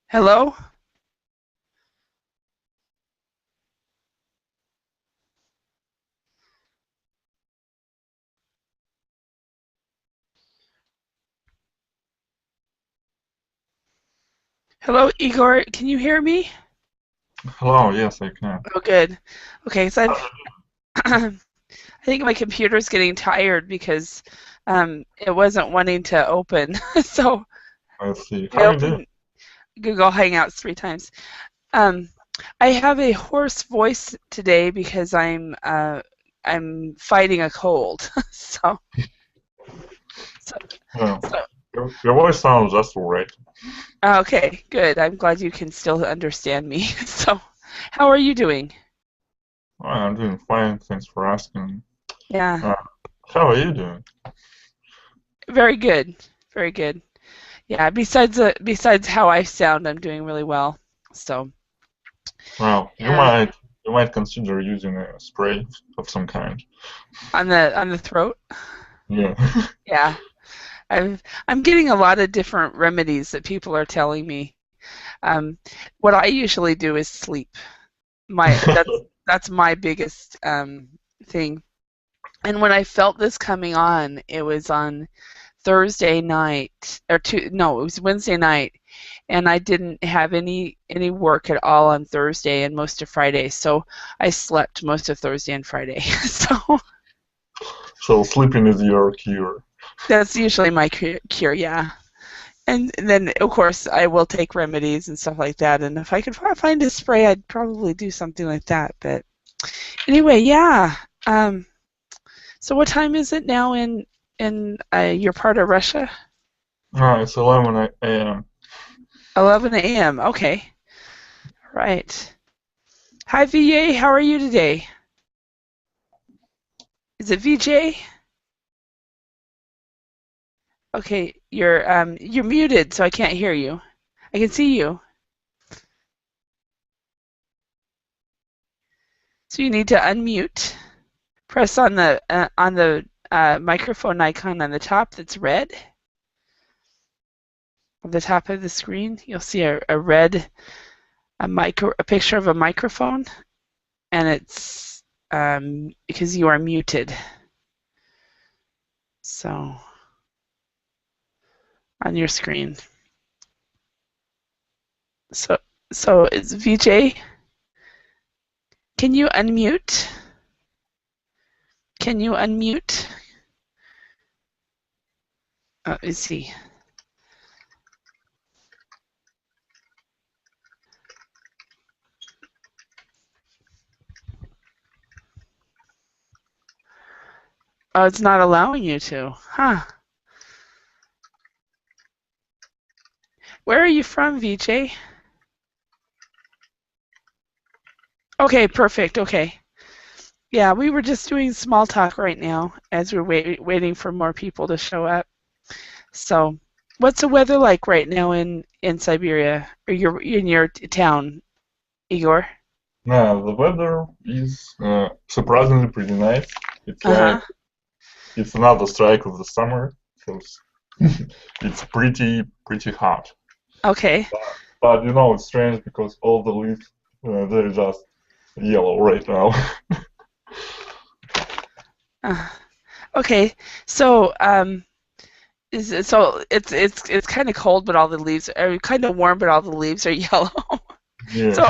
Hello? Hello, Igor. Can you hear me? Hello, yes, I can. Oh, good. Okay, so I think my computer's getting tired because it wasn't wanting to open. So I see. I How you doing? opened Google Hangouts 3 times. Um, I have a hoarse voice today because I'm fighting a cold. So, Well, so your voice sounds just alright. okay, good. I'm glad you can still understand me. So, how are you doing? I'm doing fine, thanks for asking. Yeah, Uh, how are you doing? very good. Very good. Yeah, besides how I sound, I'm doing really well. So, Well, yeah, you might consider using a spray of some kind. on the throat. Yeah. Yeah, I'm getting a lot of different remedies that people are telling me. Um, what I usually do is sleep. That's my biggest thing. And when I felt this coming on, it was on Thursday night no, it was Wednesday night, and I didn't have any work at all on Thursday and most of Friday, so I slept most of Thursday and Friday. So So sleeping is your cure. that's usually my cure, yeah. And then of course I will take remedies and stuff like that, and if I could find a spray, I'd probably do something like that. But anyway, yeah. Um, so what time is it now in your part of Russia? It's 11 a.m. 11 a.m. Okay, right. Hi, VA. How are you today? Is it VJ? Okay, you're muted, so I can't hear you. I can see you. So you need to unmute. Press on the microphone icon on the top that's red. On the top of the screen, you'll see a red a picture of a microphone, and it's because you are muted. So on your screen. So so it's VJ. Can you unmute? Can you unmute? Let me see. Oh, it's not allowing you to. Huh. Where are you from, VJ? Okay, perfect. Okay. Yeah, we were just doing small talk right now as we're waiting for more people to show up. So, what's the weather like right now in Siberia or in your town, Igor? Now, the weather is surprisingly pretty nice. It's Uh-huh. like it's another strike of the summer, so it's pretty hot. Okay. But you know, it's strange because all the leaves they're just yellow right now. Uh, okay. So, so it's kind of cold, but all the leaves are kind of warm, but all the leaves are yellow. Yeah. So,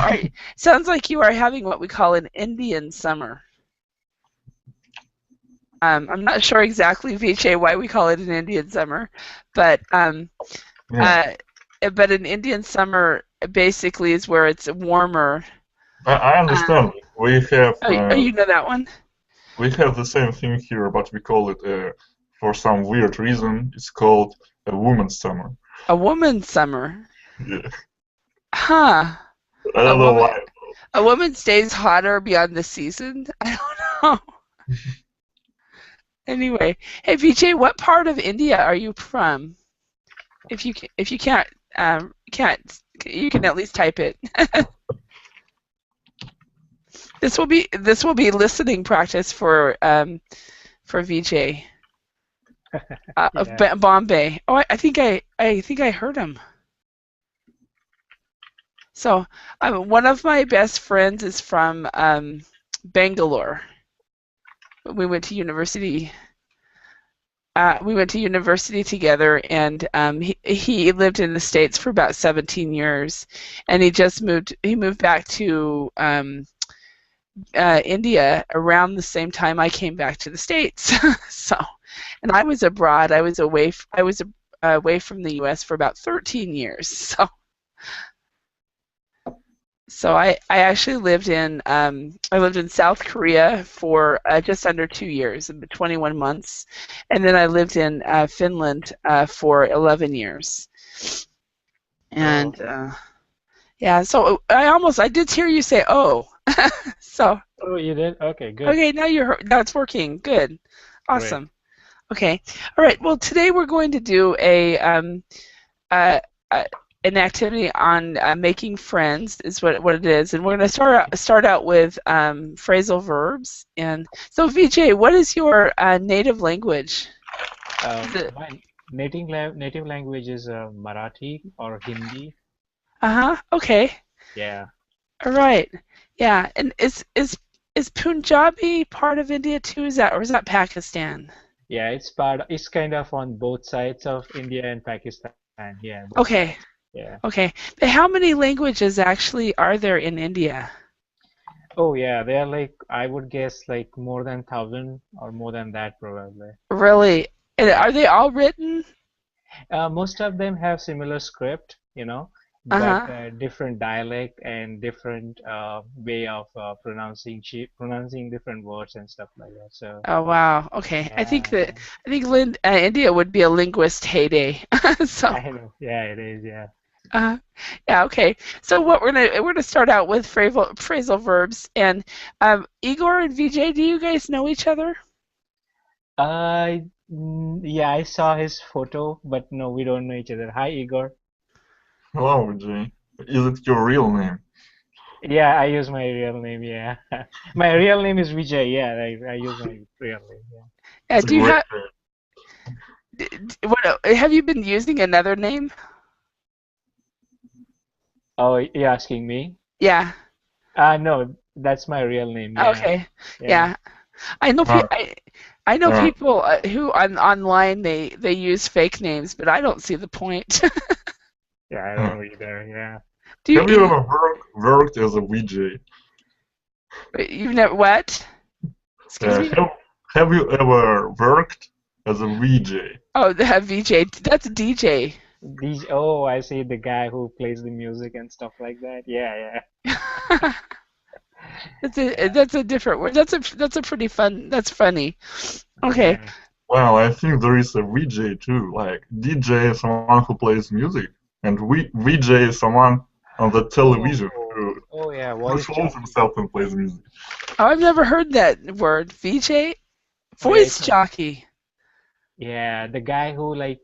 sounds like you are having what we call an Indian summer. I'm not sure exactly, VJ, why we call it an Indian summer, but Yeah. uh, but an Indian summer basically is where it's warmer. I Um, understand. oh, you know that one? We have the same thing here, but we call it for some weird reason. It's called a woman's summer. A woman's summer. Yeah. Huh. I A don't know woman why. a woman stays hotter beyond the season? I don't know. Anyway, hey VJ, what part of India are you from? If you can't you can at least type it. This will be listening practice for VJ of Yeah, Bombay. Oh, I think I heard him. So one of my best friends is from Bangalore. We went to university. We went to university together, and he lived in the States for about 17 years, and he just moved. He moved back to India around the same time I came back to the States. So, and I was abroad. I was away. I was away from the U.S. for about 13 years. So I actually lived in South Korea for just under 2 years, 21 months, and then I lived in Finland for 11 years. Oh, And yeah, so I did hear you say oh. So oh, you did? Okay, good. okay, now it's working. Good, Great. awesome. Okay, all right. Well, today we're going to do uh, an activity on making friends is what it is, and we're going to start out with phrasal verbs. And so, VJ, what is your native language? My native language is Marathi or Hindi. Uh-huh. Okay. Yeah. All right. Yeah. And is Punjabi part of India too? Or is that Pakistan? Yeah, it's kind of on both sides of India and Pakistan. Yeah, both Okay. sides. Yeah. Okay. But how many languages actually are there in India? Oh yeah, they are like I would guess like more than 1,000 or more than that probably. Really? And Yeah. are they all written? Most of them have similar script, but Uh-huh. different dialect and different way of pronouncing different words and stuff like that. So Oh wow. Okay. yeah, I think India would be a linguist heyday. So I know. Yeah, it is. Yeah. uh, yeah. Okay. So what we're gonna start out with phrasal verbs, and Igor and VJ, do you guys know each other? Yeah, I saw his photo, but no, we don't know each other. Hi, Igor. Hello, Jay. Is it your real name? Yeah, I use my real name. Yeah, my real name is Vijay. Yeah, I use my real name. Yeah. It's a Do you great have name. have you been using another name? Oh, you're asking me? Yeah. No, that's my real name. Yeah, Okay. yeah, Yeah. I know Uh, I know uh, people who online they use fake names, but I don't see the point. yeah. I don't uh. know either. Yeah. Do Have you you ever worked as a VJ? you've never what? Excuse me? Have you ever worked as a VJ? Oh, the VJ. That's a DJ. Oh, I see the guy who plays the music and stuff like that. Yeah, That's a different word. That's a pretty fun. That's funny. Okay. yeah. Well, I think there is a VJ too. Like DJ is someone who plays music, and VJ is someone on the television Oh yeah, who voice shows jockey. himself and plays music. Oh, I've never heard that word. VJ? Oh yeah, Voice jockey. yeah, the guy who like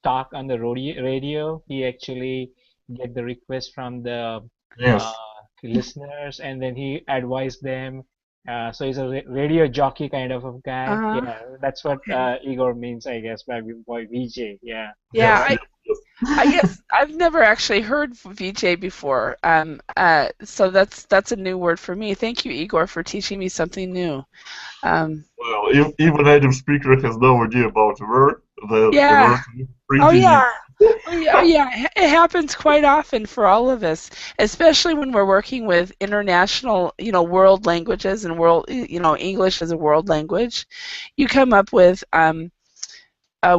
talk on the radio, he actually get the request from the uh, Yes. listeners, and then he advised them. So he's a radio jockey kind of a guy. Uh-huh. Yeah, that's what Okay. Igor means, I guess, by VJ. Yeah. Yeah, Yes. Yes. Yes. I guess I've never actually heard VJ before. So that's a new word for me. Thank you, Igor, for teaching me something new. Um, Well, if even native speaker has no idea about the word, the yeah. word is Oh pretty new. yeah. Oh yeah. It happens quite often for all of us, especially when we're working with international, world languages and English as a world language. You come up with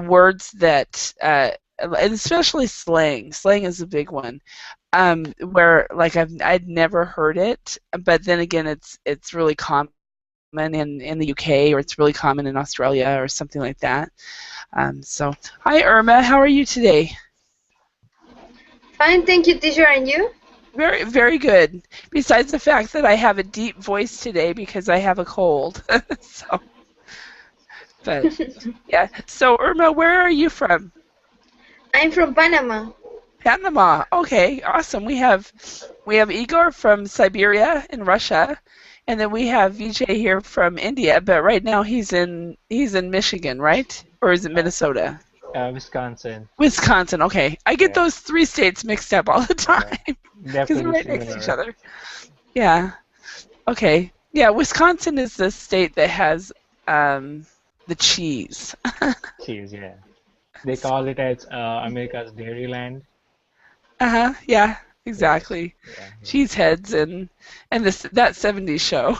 words that, and especially slang. Slang is a big one. Where like I'd never heard it, but then again, it's really common in the UK, or it's really common in Australia or something like that. So, hi Irma, how are you today? Fine, thank you, teacher, and you? Very, very good. Besides the fact that I have a deep voice today because I have a cold. So, but yeah. So Irma, where are you from? I'm from Panama. Panama. Okay, awesome. We have Igor from Siberia in Russia, and then we have VJ here from India. But right now he's in Michigan, right? Or is it Minnesota? Wisconsin. Wisconsin. Okay, I get Yeah. those three states mixed up all the time They're because they're pretty right next to each similar. other. Yeah. Okay. Yeah, Wisconsin is the state that has the cheese. Cheese, yeah. They call it as America's Dairyland. Yeah, Yeah, exactly. yeah, yeah. Cheeseheads and that '70s show.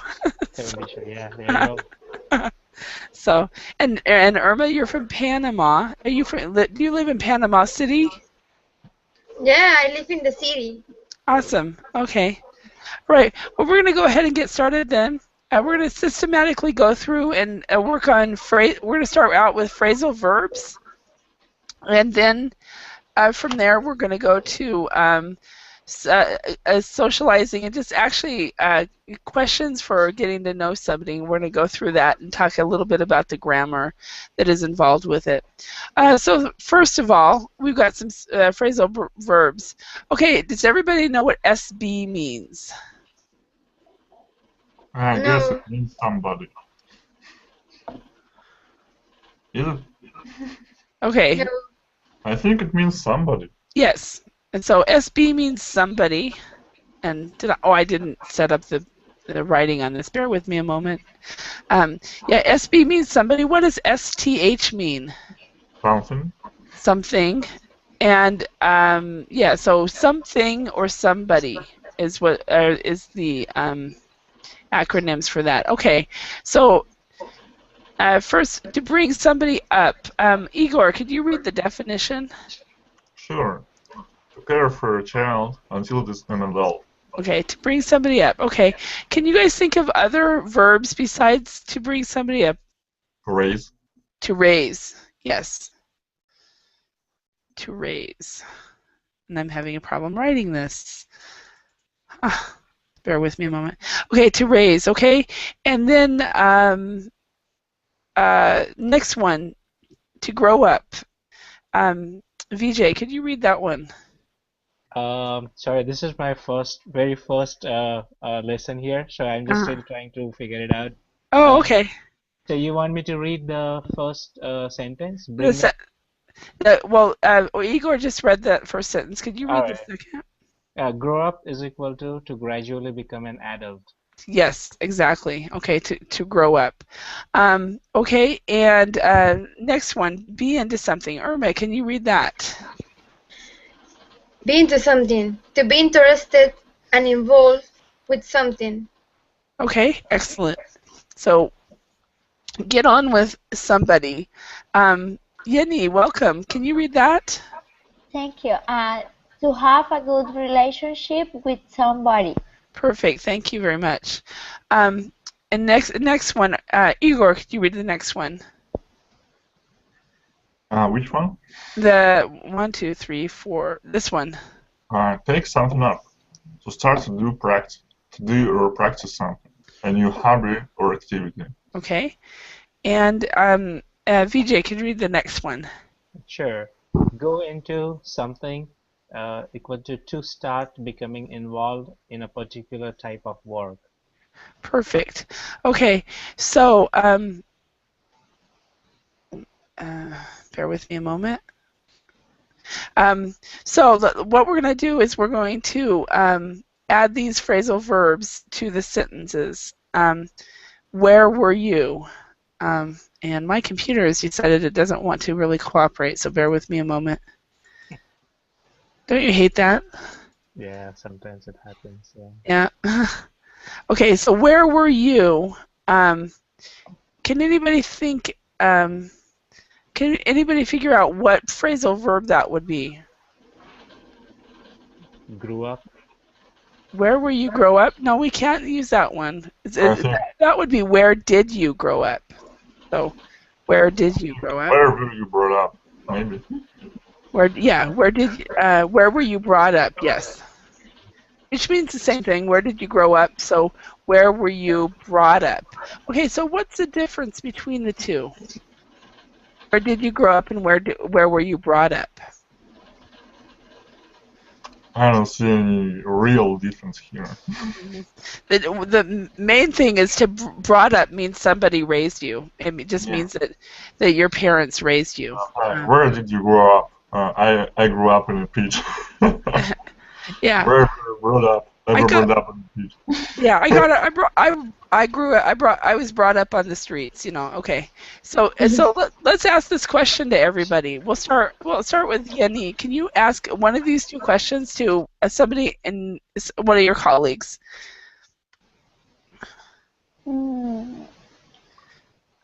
70 show. Yeah, there you go. So, and Irma, you're from Panama. Are you from? Do you live in Panama City? Yeah, I live in the city. Awesome. Okay. Right. Well, we're going to go ahead and get started then. We're going to systematically go through and work on phrase. We're going to start out with phrasal verbs, and then from there we're going to go to socializing and just actually questions for getting to know somebody. We're going to go through that and talk a little bit about the grammar that is involved with it. So first of all, we've got some phrasal verbs. Okay, does everybody know what SB means? I guess it No. means somebody. Is it? Okay. No. I think it means somebody. Yes. And so SB means somebody. And I didn't set up the writing on this. Bear with me a moment. Yeah, SB means somebody. What does STH mean? Something. Something. And yeah, so something or somebody is what is the acronyms for that. Okay, so first, to bring somebody up, Igor, could you read the definition? Sure. To care for a child until it is an adult. Okay, to bring somebody up. Okay, can you guys think of other verbs besides to bring somebody up? Raise. To raise, yes. To raise. And I'm having a problem writing this. Bear with me a moment. Okay, to raise, okay? And then next one, to grow up. VJ, could you read that one? Sorry, this is my very first lesson here, so I'm just still trying to figure it out. Oh, okay. So you want me to read the first sentence? Bring up? Well, Igor just read that first sentence. Could you read the second? Grow up is equal to gradually become an adult. Yes, exactly. Okay, to grow up. Okay, and next one, be into something. Irma, can you read that? Be into something. To be interested and involved with something. Okay, excellent. So get on with somebody. Yenny, welcome. Can you read that? Thank you. To have a good relationship with somebody. Perfect. Thank you very much. And next one, Igor, could you read the next one? Which one? The 1, 2, 3, 4. This one. Take something up. To start to do or practice something. A new hobby or activity. Okay. And VJ, can you read the next one? Sure. Go into something equal to start becoming involved in a particular type of work. Perfect. Okay. So bear with me a moment. So what we're going to do is we're going to add these phrasal verbs to the sentences. Where were you? And my computer has decided it doesn't want to really cooperate, so bear with me a moment. Don't you hate that? Yeah, sometimes it happens. Yeah. Yeah. Okay, so where were you? Can anybody think? Can anybody figure out what phrasal verb that would be? Grew up. Where were you grow up? No, we can't use that one. That would be where did you grow up? So, where did you grow up? Where were you brought up? Maybe. Where were you brought up? Yes. Which means the same thing. Where did you grow up? So, where were you brought up? Okay, so what's the difference between the two? Where did you grow up and where were you brought up? I don't see any real difference here. The main thing is to brought up means somebody raised you. It just Yeah. means that your parents raised you. Where did you grow up? I grew up in a pit. Yeah. Where brought up? Never got- brought up in a pit. Yeah, I was brought up on the streets, you know. Okay. So let's ask this question to everybody. We'll start with Yenny. Can you ask one of these two questions to somebody in one of your colleagues?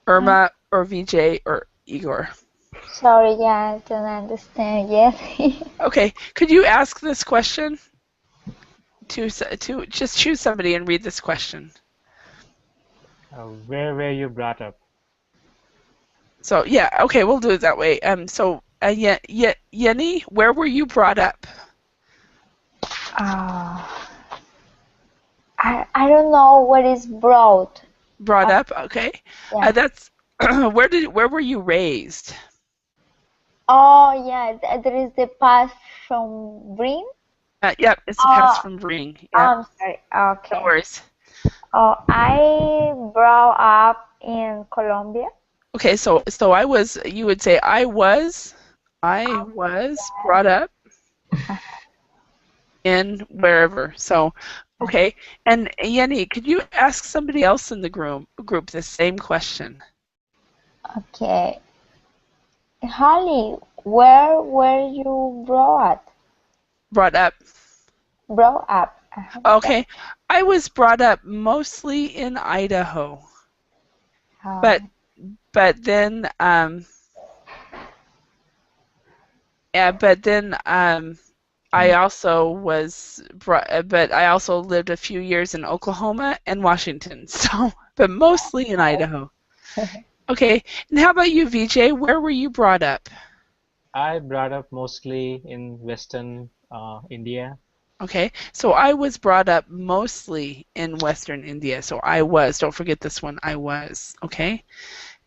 Irma or VJ or Igor? Sorry, yeah, I don't understand yet. Okay. Could you ask this question to just choose somebody and read this question? Where were you brought up? So yeah, okay, we'll do it that way. So Yenny, where were you brought up? I don't know what is brought. Brought up, okay. Yeah. That's where were you raised? Oh, yeah, there is the path from Brim. Yep, it's a pass from Ring. Yep. I'm sorry. Okay. No worries. Oh, I brought up in Colombia. Okay, so you would say I was brought up in wherever. So, okay. And Yenny, could you ask somebody else in the group the same question? Okay. Holly, where were you brought up? Brought up. Okay. I was brought up mostly in Idaho. But then I also lived a few years in Oklahoma and Washington. So, but mostly in Idaho. Okay. And how about you, VJ? Where were you brought up? I brought up mostly in Western India. Okay, so I was brought up mostly in Western India. So I was. Don't forget this one. I was. Okay.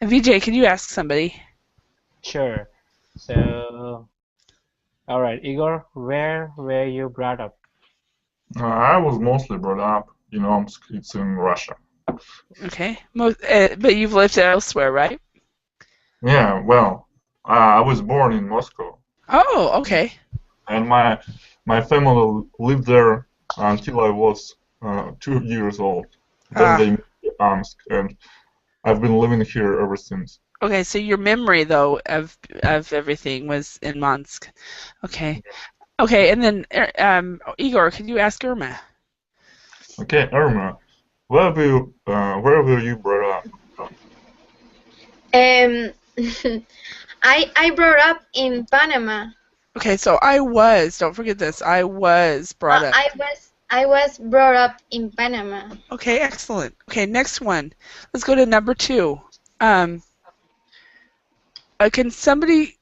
And VJ, can you ask somebody? Sure. So, all right, Igor, where were you brought up? I was mostly brought up in Omsk. It's in Russia. Okay. But you've lived elsewhere, right? Yeah, well, I was born in Moscow. Oh, okay. And my family lived there until I was 2 years old. Then they moved to Omsk, and I've been living here ever since. Okay, so your memory though of everything was in Minsk. Okay. Okay, and then Igor, could you ask Irma? Okay, Irma, where were you brought up? I brought up in Panama. Okay, so don't forget this, I was brought up. I was brought up in Panama. Okay, excellent. Okay, next one. Let's go to number 2. Can somebody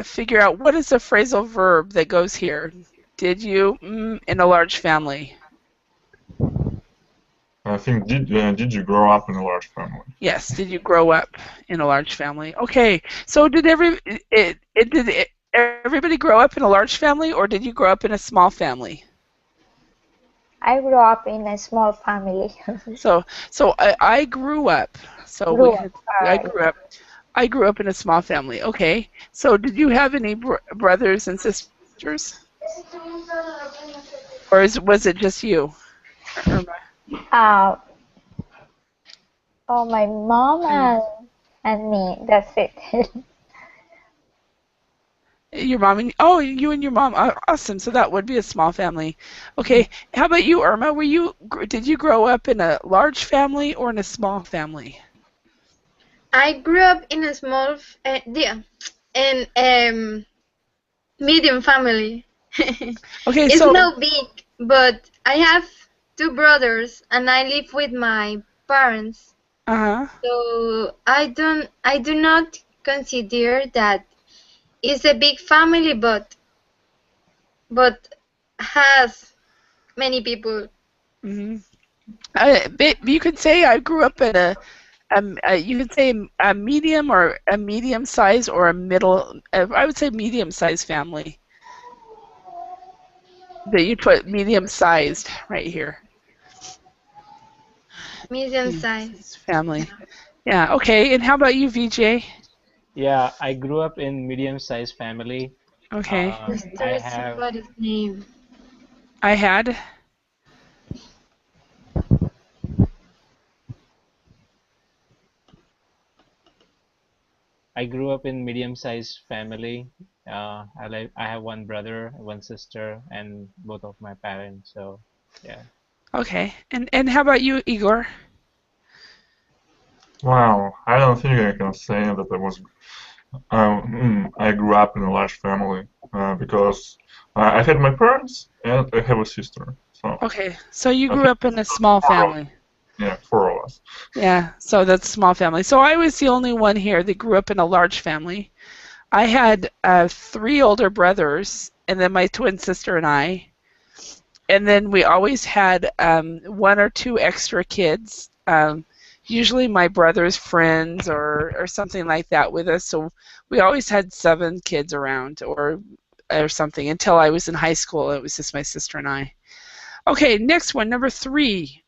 figure out what is the phrasal verb that goes here? Did you in a large family? I think did you grow up in a large family? Yes. Did you grow up in a large family? Okay. So did everybody grow up in a large family, or did you grow up in a small family? I grew up in a small family. So I grew up. I grew up in a small family. Okay. So did you have any brothers and sisters, or was it just you? My mom and me. That's it. Your mom and you and your mom. Awesome. So that would be a small family. Okay. How about you, Irma? Did you grow up in a large family or in a small family? I grew up in a small, medium family. Okay. It's not big, but I have 2 brothers, and I live with my parents. So I do not consider that it's a big family, but has many people. You could say I grew up in you could say a medium or a medium size or a middle. I would say medium sized family. That you put medium-sized right here. Medium-sized family. Yeah. Okay. And how about you, VJ? Yeah, I grew up in medium-sized family. Okay. I have somebody's name. I had. I grew up in medium-sized family. I have one brother, one sister, and both of my parents. So, yeah. Okay. And how about you, Igor? Wow, I don't think I can say that I grew up in a large family because I had my parents and I have a sister. So. Okay. So you grew up in a small family. Yeah, 4 of us. Yeah, so that's a small family. So I was the only one here that grew up in a large family. I had 3 older brothers, and then my twin sister and I. And then we always had 1 or 2 extra kids, usually my brother's friends or something like that with us. So we always had 7 kids around or something until I was in high school. It was just my sister and I. Okay, next one, number 3.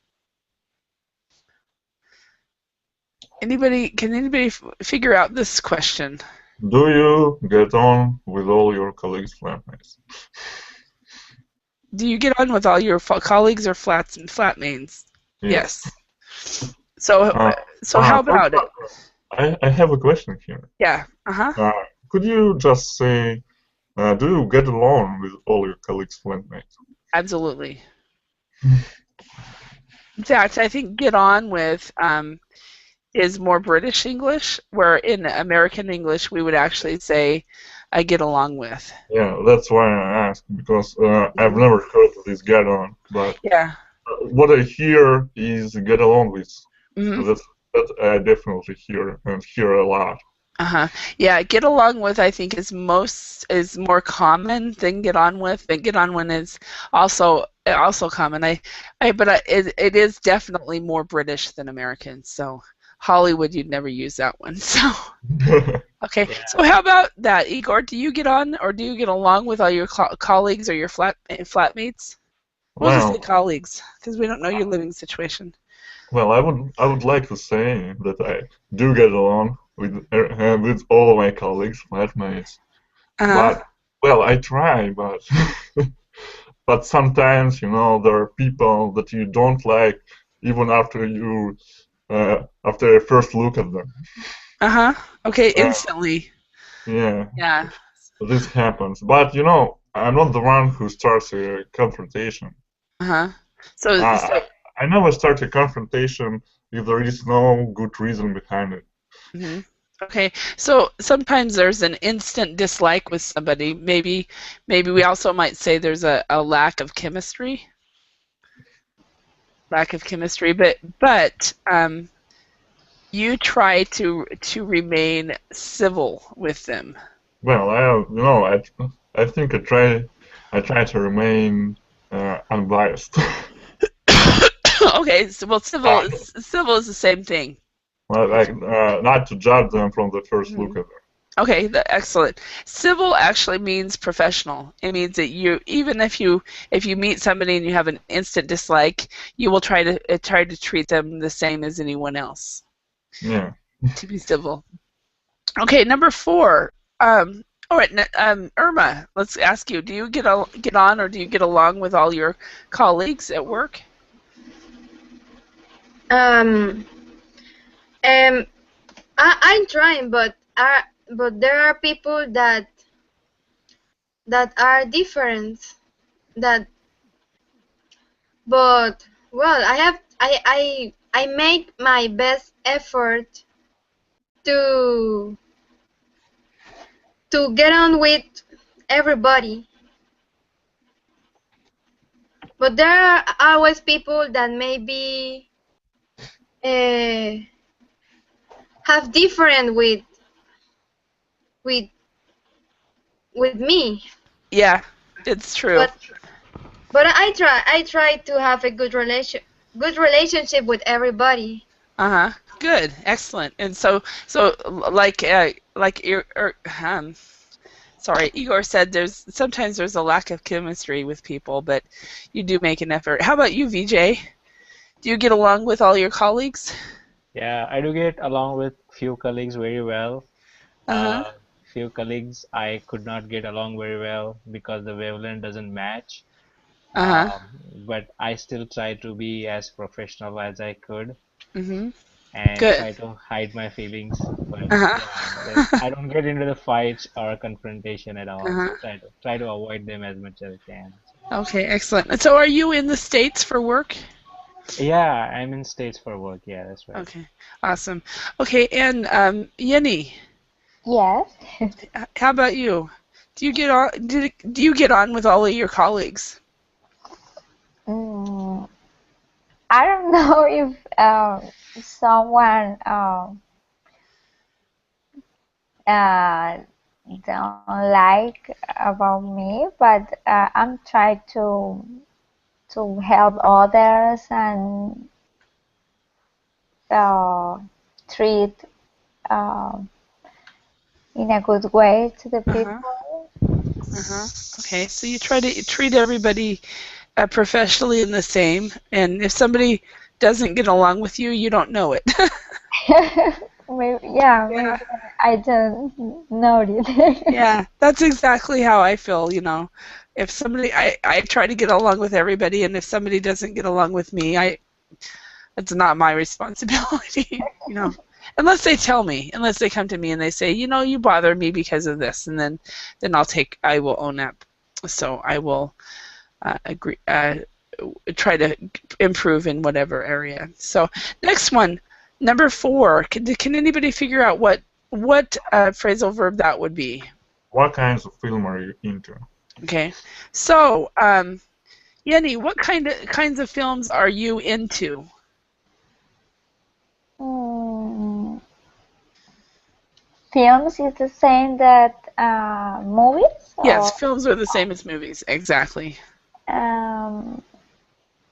Can anybody figure out this question? Do you get on with all your colleagues' flatmates? Do you get on with all your colleagues or flatmates? Yes. So how about it? I have a question here. Yeah. Could you just say, do you get along with all your colleagues' flatmates? Absolutely. In fact, I think get on with is more British English, where in American English we would actually say I get along with. Yeah, that's why I asked, because I've never heard of this get on, but yeah. What I hear is get along with. Mm-hmm. So that I definitely hear a lot. Yeah, get along with I think is more common than get on with. But get on with is also common. It is definitely more British than American. So Hollywood, you'd never use that one. So okay. Yeah. So how about that, Igor? Do you get on or do you get along with all your colleagues or your flatmates? We'll just say colleagues because we don't know your living situation. Well, I would like to say that I do get along with all of my colleagues, flatmates. But well, I try, but but sometimes there are people that you don't like even after a first look at them. Okay, instantly. Yeah. Yeah. This happens, but I'm not the one who starts a confrontation. So I never start a confrontation if there is no good reason behind it. Mm-hmm. Okay, so sometimes there's an instant dislike with somebody. Maybe we also might say there's a lack of chemistry. But you try to remain civil with them. Well, I think I try to remain unbiased. Okay, so civil is the same thing. Well, not to judge them from the first look at them. Okay, excellent. Civil actually means professional. It means that even if you meet somebody and you have an instant dislike, you will try to treat them the same as anyone else. Yeah. To be civil. Okay, number 4. All right, Irma, let's ask you: do you get on or do you get along with all your colleagues at work? I'm trying, but there are people that are different. But well, I make my best effort to get on with everybody. But there are always people that maybe have different with me. Yeah, it's true. But I try to have a good relationship with everybody. Good, excellent. And so Sorry, Igor said sometimes there's a lack of chemistry with people, but you do make an effort. How about you, VJ? Do you get along with all your colleagues? Yeah, I do get along with few colleagues very well. Uh-huh. Few colleagues I could not get along very well because the wavelength doesn't match. Uh-huh. But I still try to be as professional as I could Mm-hmm. and Good. try to hide my feelings. But Uh-huh. yeah, I don't get into the fights or confrontation at all. Uh-huh. Try to avoid them as much as I can. Okay, excellent. And so are you in the States for work? Yeah, I'm in States for work. Yeah, that's right. Okay, awesome. Okay, and Yenny, Yes. how about you? Do you get on? Do you get on with all of your colleagues? I don't know if someone don't like about me, but I'm trying to help others and treat in a good way to the people. Okay, so you try to treat everybody professionally and the same, and if somebody doesn't get along with you, you don't know it. Maybe I don't notice. Yeah, that's exactly how I feel, you know. If somebody, I try to get along with everybody, and if somebody doesn't get along with me, it's not my responsibility, you know. Unless they tell me, unless they come to me and they say, you know, you bother me because of this, and then I will own up. So I will agree, try to improve in whatever area. So next one, number 4. Can anybody figure out what phrasal verb that would be? What kinds of film are you into? Okay, so Yenny, what kinds of films are you into? Films is the same that movies? Yes, films are the same as movies, exactly. I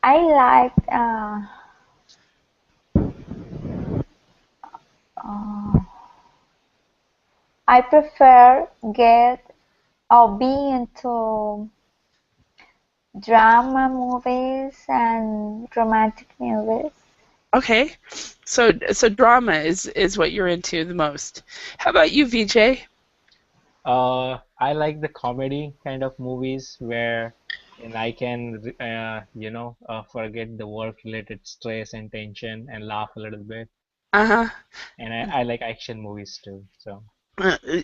like I prefer be into drama movies and romantic movies. Okay, so drama is what you're into the most. How about you, VJ? I like the comedy kind of movies where I can forget the work-related stress and tension and laugh a little bit. Uh-huh. And I like action movies too. So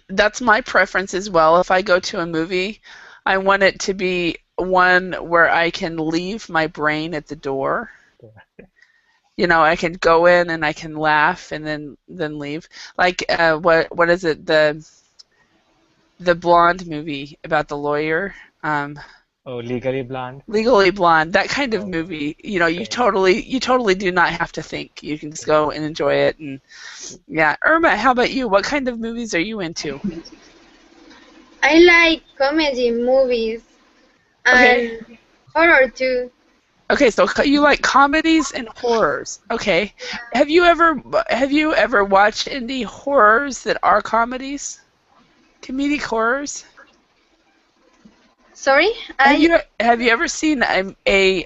that's my preference as well. If I go to a movie, I want it to be one where I can leave my brain at the door. You know, I can go in and I can laugh and then leave. Like what is it, the blonde movie about the lawyer? Legally Blonde. Legally Blonde, that kind of movie. You know, you totally do not have to think. You can just go and enjoy it. And yeah, Irma, how about you? What kind of movies are you into? I like comedy movies and horror too. Okay, so you like comedies and horrors. Okay, have you ever watched any horrors that are comedies? Comedic horrors? Sorry? Have you ever seen a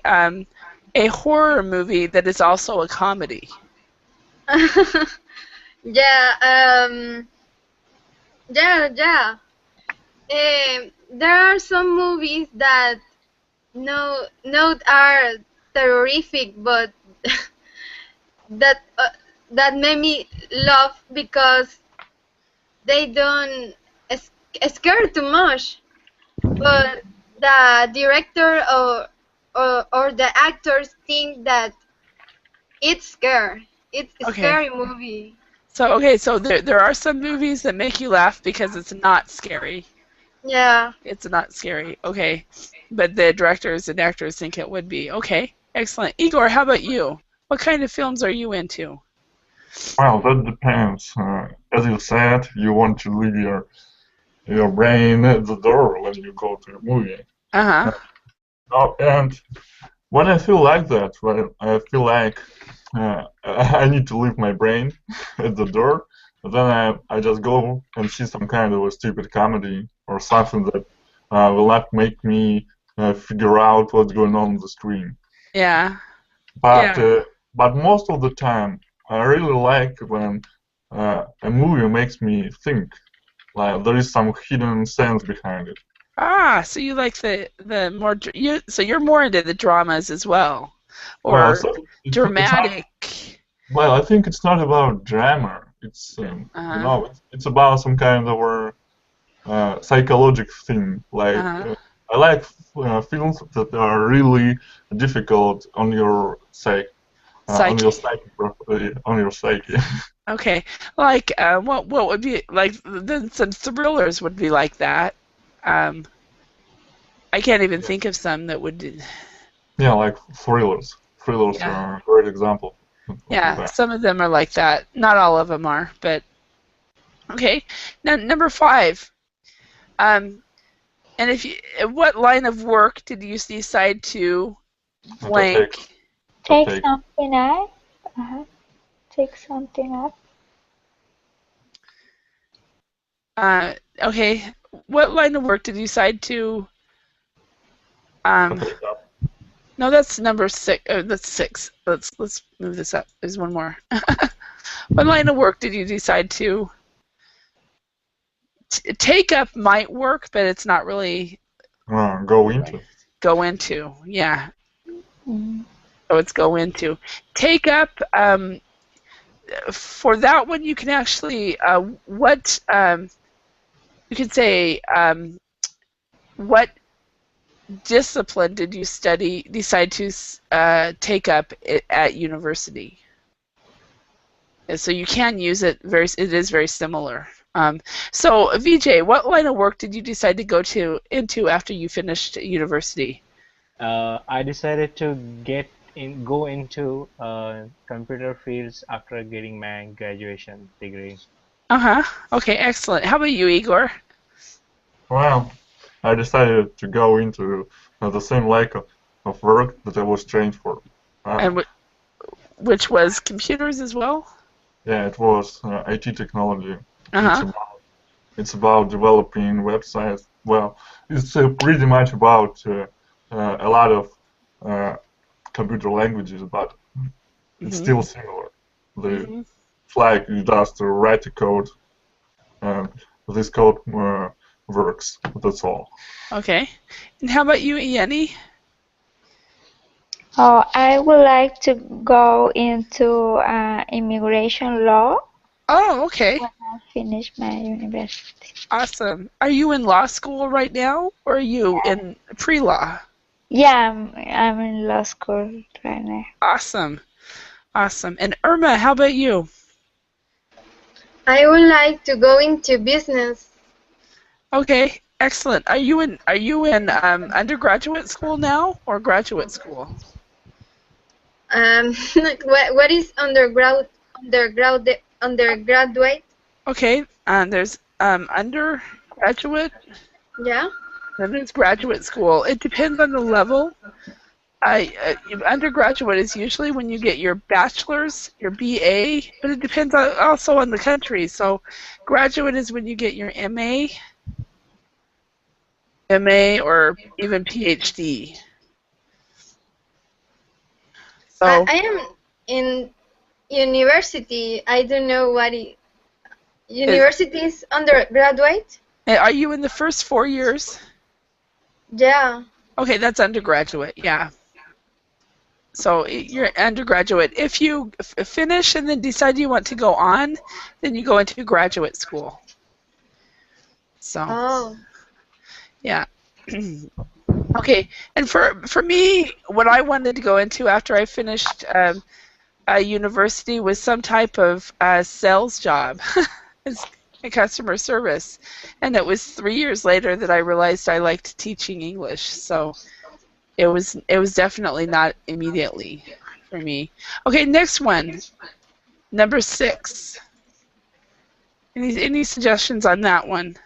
horror movie that is also a comedy? Yeah. There are some movies that are terrific, but that made me laugh because they don't scare too much. But the director or the actors think that it's scary. It's a scary movie. So there are some movies that make you laugh because it's not scary. Yeah. It's not scary. Okay. But the directors and actors think it would be. Okay. Excellent. Igor, how about you? What kind of films are you into? Well, that depends. As you said, you want to leave your brain at the door when you go to a movie. And when I feel like that, when I feel like I need to leave my brain at the door, then I just go and see some kind of a stupid comedy or something that will not make me figure out what's going on the screen. Yeah. But most of the time, I really like when a movie makes me think. Like there is some hidden sense behind it. Ah, so you like the more so you're more into the dramas as well, or dramatic. Well, I think it's not about drama. It's you know, it's about some kind of psychological thing. Like I like films that are really difficult on your psyche. On your psyche. Okay, like what would be like? Then some thrillers would be like that. I can't even think of some that would. Yeah, like thrillers. Thrillers are a great example. Yeah, some of them are like that. Not all of them are, but okay. Now number 5. And what line of work did you decide to blank? Take something up. Take something up. Okay. What line of work did you decide to? No, that's number 6. That's 6. Let's move this up. There's one more. What line of work did you decide to take up? Might work, but it's not really. Go into. Go into, yeah. So it's go into. Take up. For that one, you can actually what you could say. What discipline did you decide to take up at university? And so you can use it it is very similar. So VJ, what line of work did you decide to go into after you finished university? I decided to go into computer fields after getting my graduation degree. Okay, excellent. How about you, Igor? Well, I decided to go into the same line of work that I was trained for. And which was computers as well? Yeah, it was IT technology. It's about developing websites. Well, it's pretty much about a lot of computer languages, but it's still similar. It's like you just write the code, and this code works. That's all. Okay. And how about you, Ieni? Oh, I would like to go into immigration law. Oh, okay. When I finish my university. Awesome. Are you in law school right now, or are you in pre-law? Yeah, I'm in law school right now. Awesome. And Irma, how about you? I would like to go into business. Okay, excellent. Are you in undergraduate school now or graduate school? What is undergraduate? Okay, there's undergraduate. Yeah. Then there's graduate school. It depends on the level. Undergraduate is usually when you get your bachelor's, your BA, but it depends also on the country. So graduate is when you get your MA, or even PhD. So I am in university. I don't know what university is undergraduate. Are you in the first 4 years? Yeah. Okay, that's undergraduate. Yeah. So you're undergraduate. If you finish and then decide you want to go on, then you go into graduate school. So. Oh. Yeah. Okay, and for me, what I wanted to go into after I finished university was some type of sales job, customer service, and it was 3 years later that I realized I liked teaching English. So it was definitely not immediately for me. Okay, next one, number 6. Any suggestions on that one?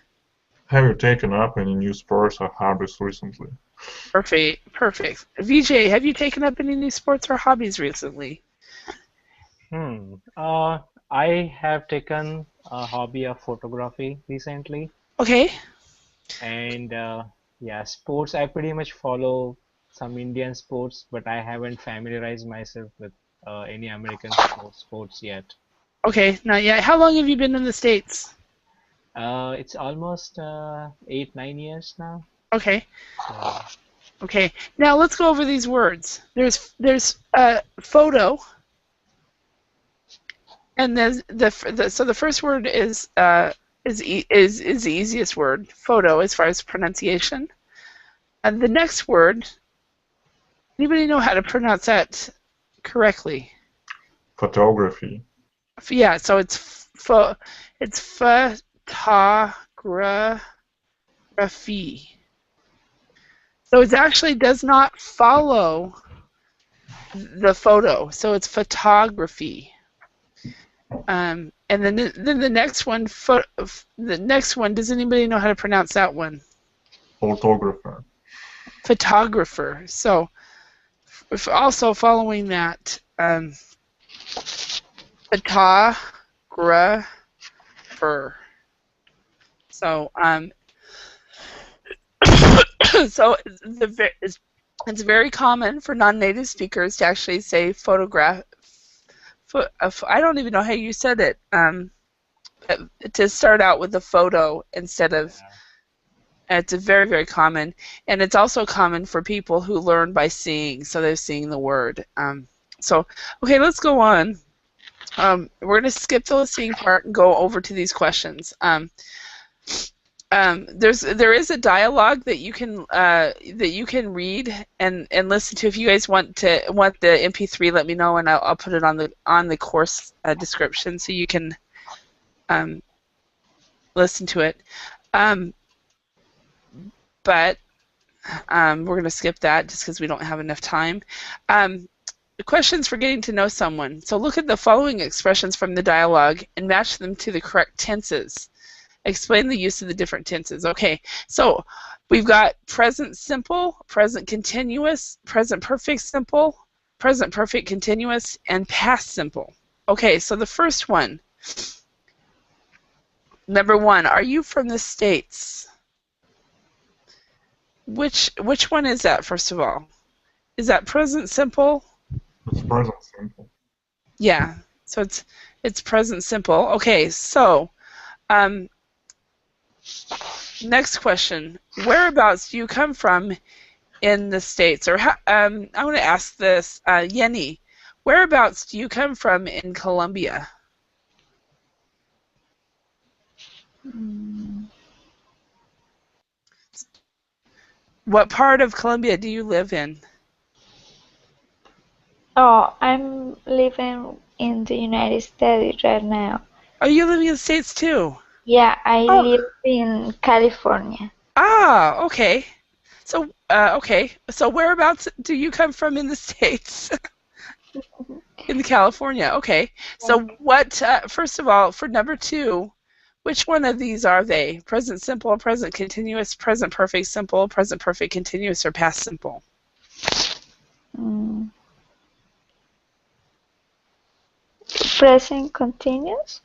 Have you taken up any new sports or hobbies recently? Perfect. VJ, have you taken up any new sports or hobbies recently? I have taken a hobby of photography recently. Okay. And yeah, sports, I pretty much follow some Indian sports, but I haven't familiarized myself with any American sports yet. Okay, not yet. How long have you been in the States? It's almost 8-9 years now. Okay. Okay. Now let's go over these words. There's photo, and there's so the first word is the easiest word, photo, as far as pronunciation. And the next word, anybody know how to pronounce that correctly? Photography. Yeah, so it's photography. So it actually does not follow the photo, so it's photography. And then the next one, does anybody know how to pronounce that one? Photographer. Photographer. So also following that, photographer. So so it's very common for non-native speakers to actually say photograph. I don't even know how you said it. To start out with a photo instead of. It's very, very common, and it's also common for people who learn by seeing. So they're seeing the word. So okay, let's go on. We're going to skip the listening part and go over to these questions. There is a dialogue that you can read and listen to. If you guys want the MP3, let me know, and I'll put it on the course description so you can listen to it. But we're going to skip that just because we don't have enough time. The questions for getting to know someone. So look at the following expressions from the dialogue and match them to the correct tenses. Explain the use of the different tenses. Okay, so we've got present simple, present continuous, present perfect simple, present perfect continuous, and past simple. Okay, so the first one. Number 1, are you from the States? Which one is that, first of all? Is that present simple? It's present simple. Yeah, so it's present simple. Okay, so next question. Whereabouts do you come from in the States? Or I'm going to ask this, Yenny. Whereabouts do you come from in Colombia? What part of Colombia do you live in? Oh, I'm living in the United States right now. Oh, you're living in the States too? Yeah, I live in California. Ah, okay. So, okay. So whereabouts do you come from in the States? In California, okay. So what, first of all, for number 2, which one of these are they? Present simple, present continuous, present perfect simple, present perfect continuous, or past simple? Present continuous?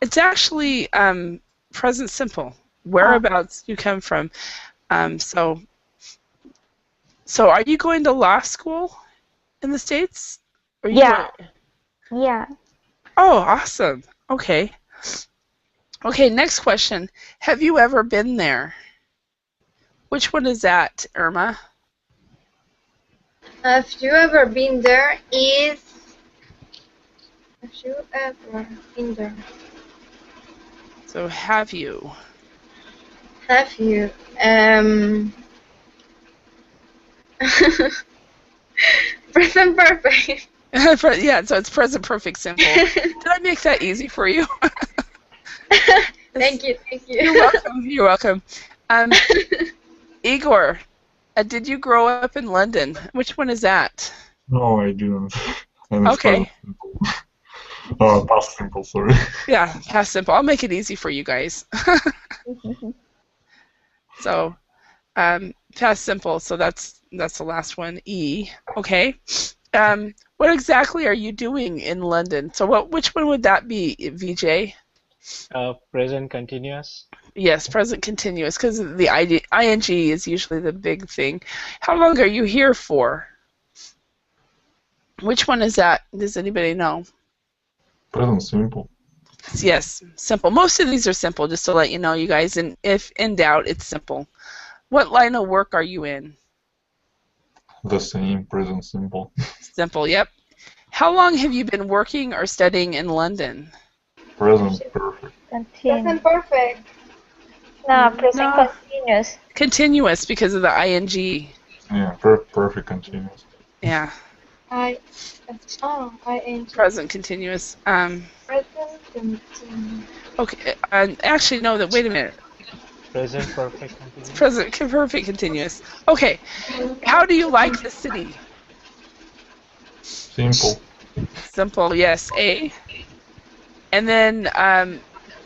It's actually present simple. Whereabouts do you come from? So are you going to law school in the States? Yeah. Oh, awesome. Okay. Okay, next question. Have you ever been there? Which one is that, Irma? Have you ever been there is... Have you ever been there? So have you? Have you? Present perfect. Yeah, so it's present perfect simple. Did I make that easy for you? Thank you. You're welcome. Igor, did you grow up in London? Which one is that? No, I didn't. And it's okay. Past simple, sorry. Yeah, past simple. I'll make it easy for you guys. So, past simple. So that's the last one. E. Okay. What exactly are you doing in London? So which one would that be, VJ? Present continuous. Yes, present continuous, because the ing is usually the big thing. How long are you here for? Which one is that? Does anybody know? Present simple. Yes, simple. Most of these are simple, just to let you know, you guys. And if in doubt, it's simple. What line of work are you in? The same, present simple. Simple, yep. How long have you been working or studying in London? Present perfect. Present perfect. No, present continuous. Continuous because of the ing. Yeah, perfect continuous. Yeah. ing. Present continuous. Present continuous. Okay. Actually, no. Wait a minute. Present perfect continuous. Present perfect continuous. Okay. How do you like the city? Simple. Simple. Yes. A. And then,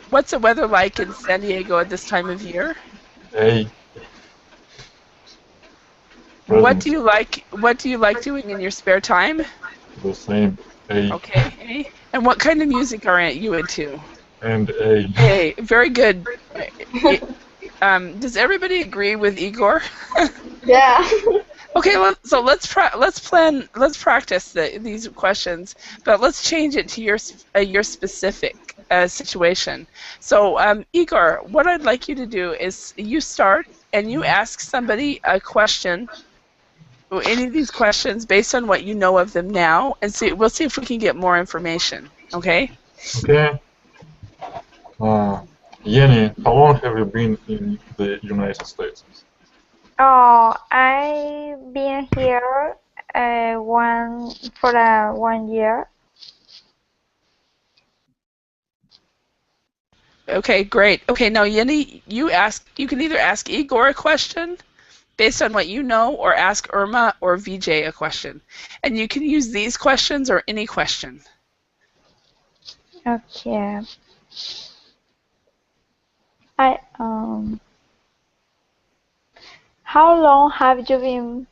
what's the weather like in San Diego at this time of year? A. Present. What do you like doing in your spare time? The same. A. Okay. A. And what kind of music are you into? And A. A. Very good. Does everybody agree with Igor? Yeah. Okay, so let's practice these questions, but let's change it to your specific situation. So, Igor, what I'd like you to do is you start and you ask somebody a question, or any of these questions based on what you know of them now, and we'll see if we can get more information. Okay? Okay. Jenny, how long have you been in the United States? Oh, I've been here for 1 year. Okay, great. Okay, now Jenny, you can either ask Igor a question based on what you know, or ask Irma or VJ a question. And you can use these questions or any question. Okay. How long have you been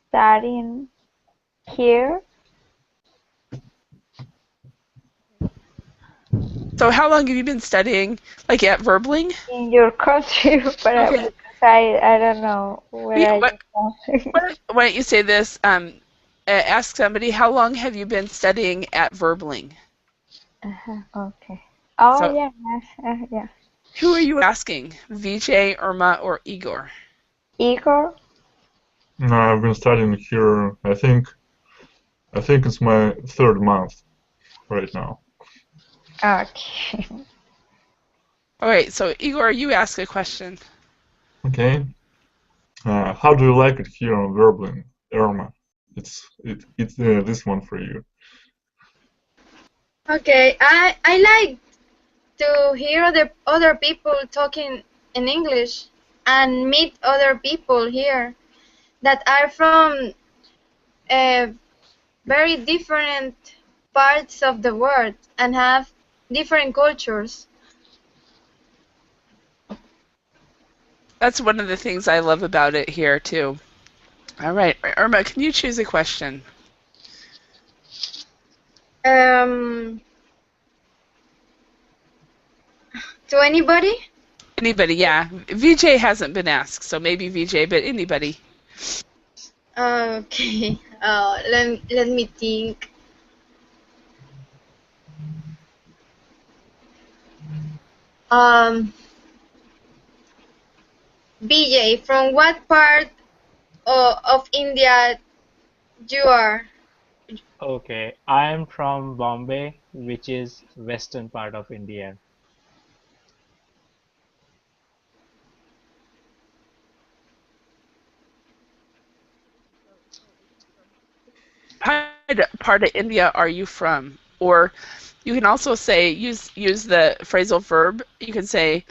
studying here? So how long have you been studying, like at Verbling? In your country, but okay. I don't know where why don't you say this? Ask somebody, how long have you been studying at Verbling? Okay. Oh, so, yeah. Yeah. Who are you asking? VJ, Irma, or Igor? Igor? No, I've been studying here, I think it's my 3rd month right now. Okay. Alright, so Igor, you ask a question. Okay. How do you like it here on Verbling, Irma? It's this one for you. Okay, I like to hear the other people talking in English and meet other people here that are from very different parts of the world and have different cultures. That's one of the things I love about it here too. All right, Irma, can you choose a question? To anybody? Anybody, yeah. VJ hasn't been asked, so maybe VJ, but anybody. Okay. Let me think. BJ, from what part of India you are? Okay, I am from Bombay, which is western part of India. Part of India are you from? Or you can also say, use the phrasal verb. You can say,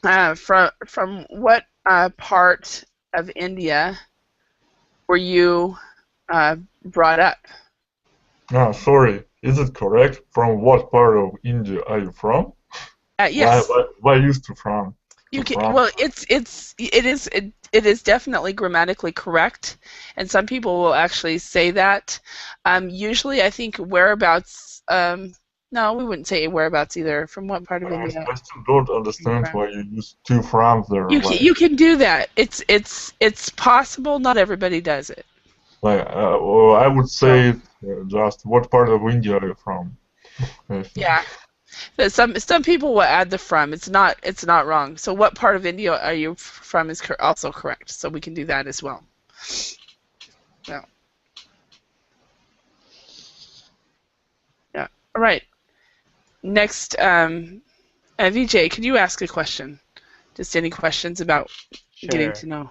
from what part of India were you brought up? Ah, sorry. Is it correct? From what part of India are you from? Yes. Why used to from? You can. Well, it is definitely grammatically correct, and some people will actually say that. Usually, I think whereabouts No, we wouldn't say whereabouts either. From what part of India? I still don't understand why you use two frams there. You can do that. It's possible. Not everybody does it. Well, I would say just what part of India are you from? Yeah. Some people will add the from. It's not wrong. So what part of India are you from is also correct. So we can do that as well. Yeah. Yeah. All right. Next, Vijay, can you ask a question? Just any questions about getting to know?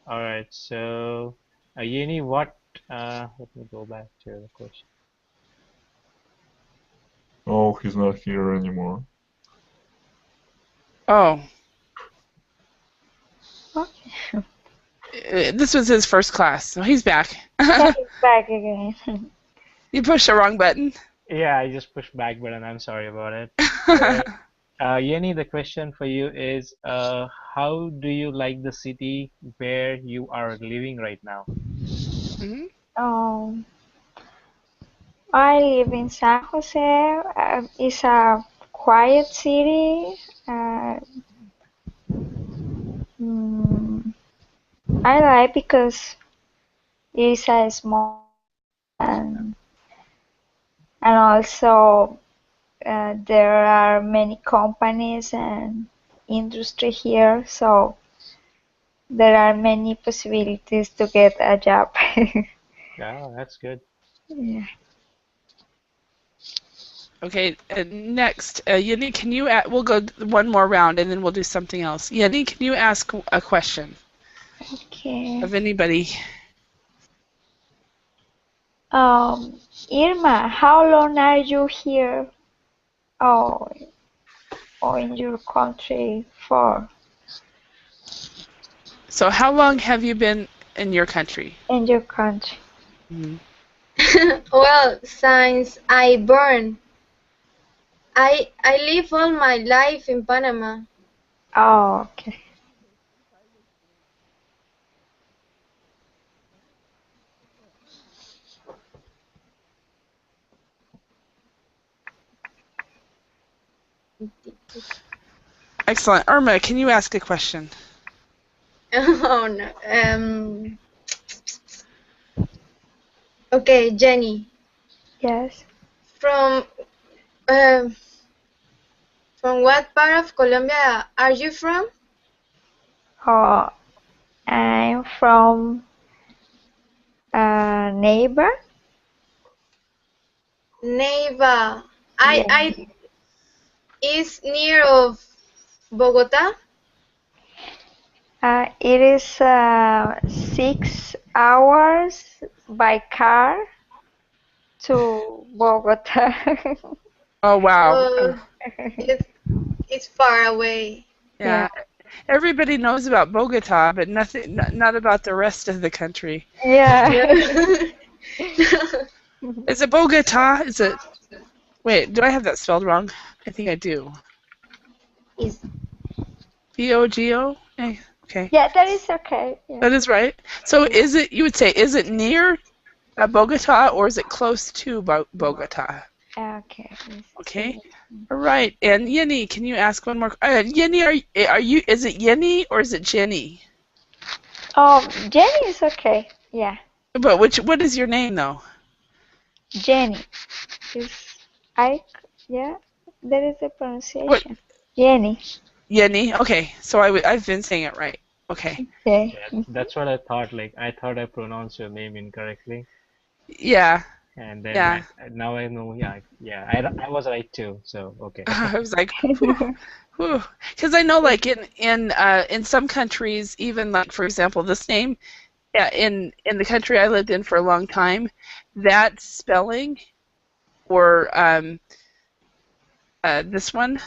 All right. So, Yeni, what? Let me go back to the question. Oh, he's not here anymore. Oh. This was his first class, so he's back. He's back again. You pushed the wrong button. Yeah, I just pushed back button. I'm sorry about it. Yeni, the question for you is, how do you like the city where you are living right now? I live in San Jose. It's a quiet city. I like because it's a small and also there are many companies and industry here, so there are many possibilities to get a job. Yeah, that's good. Yeah. Okay, next, Yeni, can you we'll go one more round and then we'll do something else. Yeni, can you ask a question? Okay. Of anybody? Irma, how long are you here? Oh, in your country for? So how long have you been in your country? In your country. Well, since I born. I live all my life in Panama. Oh, okay. Excellent. Irma, can you ask a question? Oh no. Okay, Jenny. Yes. From what part of Colombia are you from? Oh, I'm from Neiva. Neiva. I is near of Bogota. It is 6 hours by car to Bogota. Oh wow. It's far away. Yeah. Everybody knows about Bogota, but not about the rest of the country. Yeah. Is it Bogota? Is it? Wait, do I have that spelled wrong? I think I do. B-O-G-O? Okay. Yeah, that is okay. Yeah. That is right. So is it? You would say, is it near Bogota or is it close to Bogota? Okay. Okay. All right. And Yeni, can you ask one more? Yeni, are you? Is it Yeni or is it Jenny? Oh, Jenny is okay. Yeah. But what is your name though? Jenny. Yeah. There is a pronunciation. What? Jenny. Yeni. Okay. So I've been saying it right. Okay. Okay. Yeah, that's what I thought. Like I thought I pronounced your name incorrectly. Yeah. And then now I know. Yeah. I was right too. So okay. I was like, because I know, like in some countries, even like for example, this name, in the country I lived in for a long time, that spelling, or this one,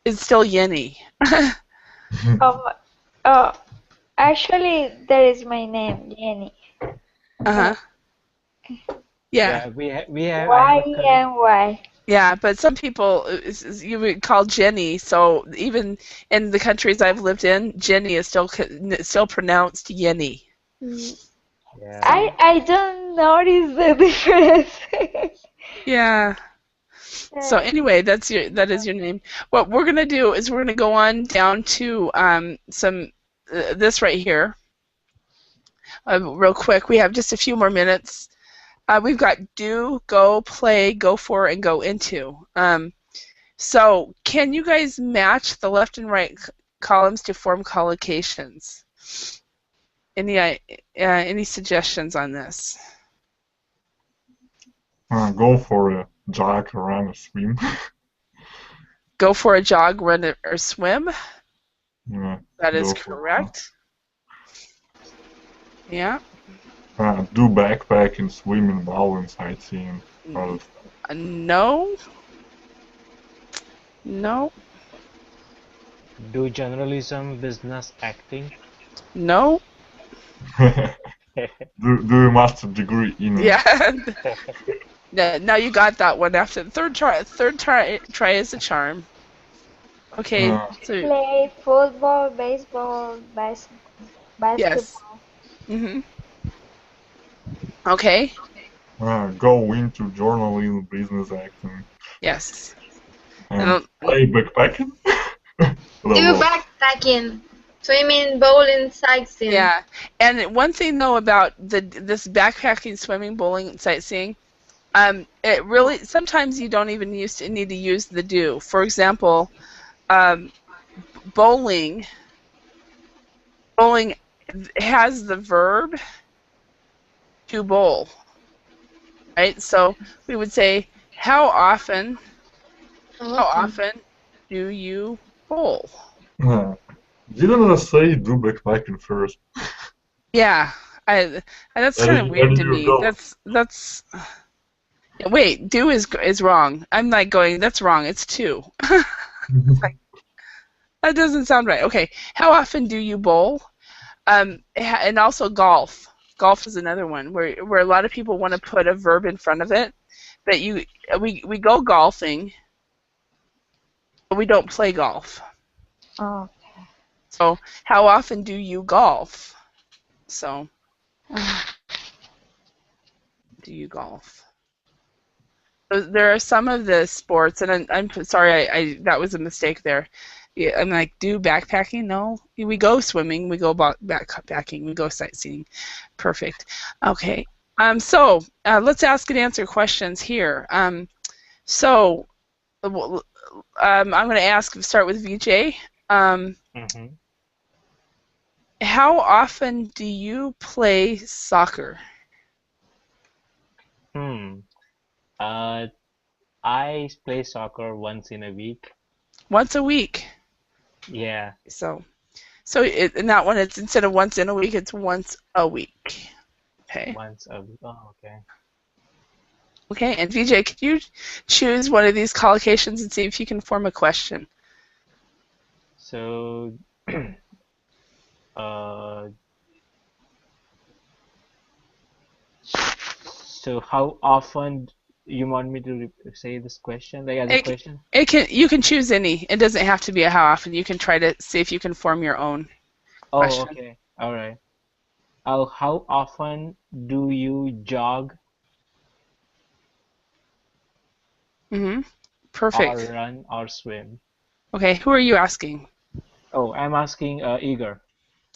is still Yeni. Actually, that is my name, Jenny. Yeah. We have Y-N-Y. Yeah, but some people you would call Jenny. So even in the countries I've lived in, Jenny is still pronounced Yeni. Yeah. I don't notice the difference. Yeah. So anyway, that is your name. What we're gonna do is we're gonna go on down to this right here. Real quick, we have just a few more minutes. We've got do, go, play, go for, and go into. So can you guys match the left and right columns to form collocations? Any suggestions on this? Go for a jog, run, or swim. Go for a jog, run, or swim? Yeah, that is correct. Yeah. Do backpacking, swimming, bowling, sightseeing. No. No. Do journalism, business, acting? No. do a master degree in Yeah. Now you got that one after the third try is a charm. Okay. So play football, baseball, basketball. Yes. Okay. Go into journalism, business, acting. Yes. And play backpacking. Do backpacking, swimming, bowling, sightseeing. Yeah, and one thing though about this backpacking, swimming, bowling, and sightseeing, it really sometimes you don't even need to use the do. For example, bowling has the verb to bowl, right? So we would say, how often do you bowl? Didn't I say do backpacking first? Yeah, that's kind of weird to me. That's wait, do is wrong. I'm like going, that's wrong. It's two. It's like, that doesn't sound right. Okay, how often do you bowl? And also golf. Golf is another one where a lot of people want to put a verb in front of it, but we go golfing, but we don't play golf. Oh. So how often do you golf? So do you golf? So there are some of the sports, and I'm sorry, I that was a mistake there. Yeah, I'm like, do backpacking? No, we go swimming, we go backpacking, we go sightseeing. Perfect. Okay. So let's ask and answer questions here. So I'm going to start with VJ. How often do you play soccer? I play soccer once in a week. Once a week? Yeah. So in that one, it's instead of once in a week, it's once a week. Okay. Once a week. Oh, okay. Okay, and VJ, could you choose one of these collocations and see if you can form a question? So, so how often you want me to say this question, like as a question? You can choose any. It doesn't have to be a how often. You can try to see if you can form your own question. Oh, okay. All right. How often do you jog? Perfect. Or run or swim? Okay, who are you asking? Oh, I'm asking Igor.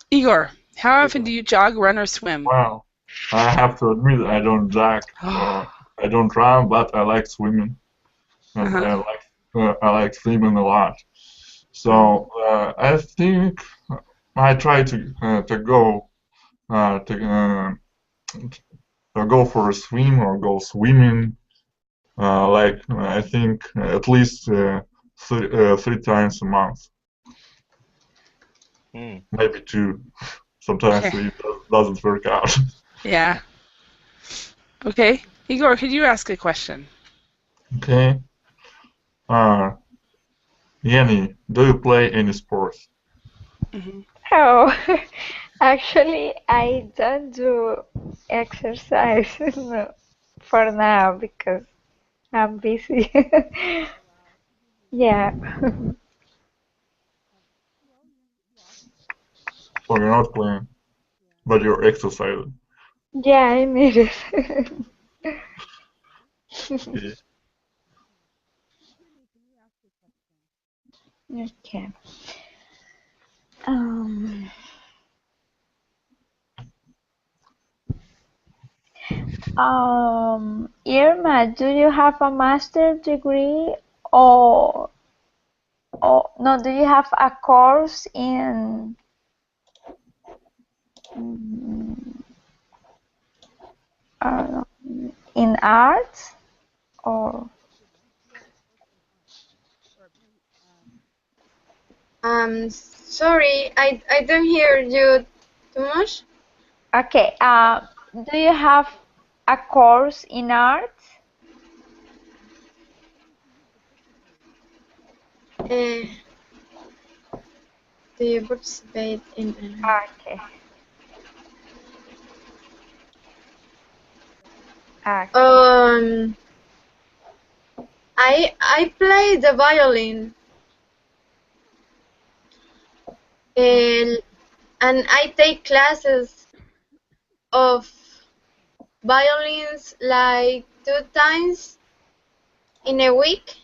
Igor, how often do you jog, run, or swim? Wow, I have to admit I don't jog. I don't run, but I like swimming. And I like swimming a lot. So I think I try to go for a swim or go swimming. I think at least 3 times a month. Maybe 2. Sometimes it doesn't work out. Yeah. Okay. Igor, could you ask a question? Okay. Yanni, do you play any sports? Oh, actually, I don't do exercise for now because I'm busy. Yeah. So you're not playing, but you're exercising. Yeah, I need it. Okay. Okay. Irma, do you have a master's degree or no? Do you have a course in in arts or? Sorry, I don't hear you too much. Okay. Do you have a course in arts? Do you participate in? Okay. I play the violin. And I take classes of violins like 2 times in a week.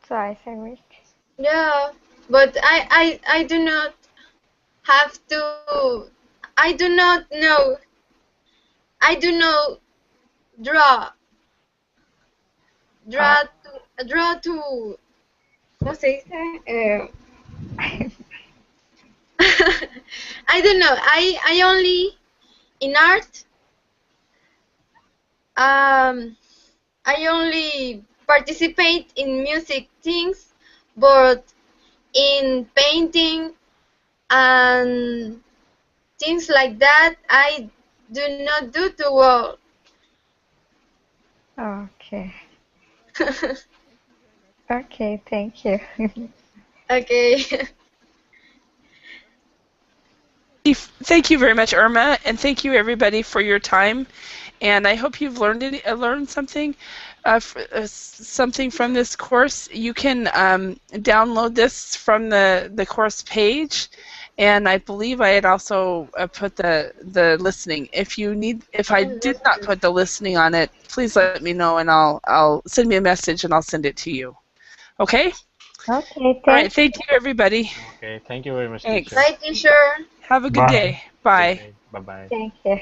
Twice a week. Yeah, but I do not have to. I do not know. I do not draw. Draw to. ¿Cómo se dice? I don't know. I only in art. I only participate in music things, but in painting and things like that, I do not do too well. Okay. Okay, thank you. Okay. Thank you very much, Irma, and thank you everybody for your time. And I hope you've learned something, something from this course. You can download this from the course page, and I believe I had also put the listening. If I did not put the listening on it, please let me know, and I'll send me a message and I'll send it to you. Okay. Okay. All right. Thank you, everybody. Okay. Thank you very much, Thanks. teacher. Bye, teacher. Have a good day. Bye. Bye bye. Thank you.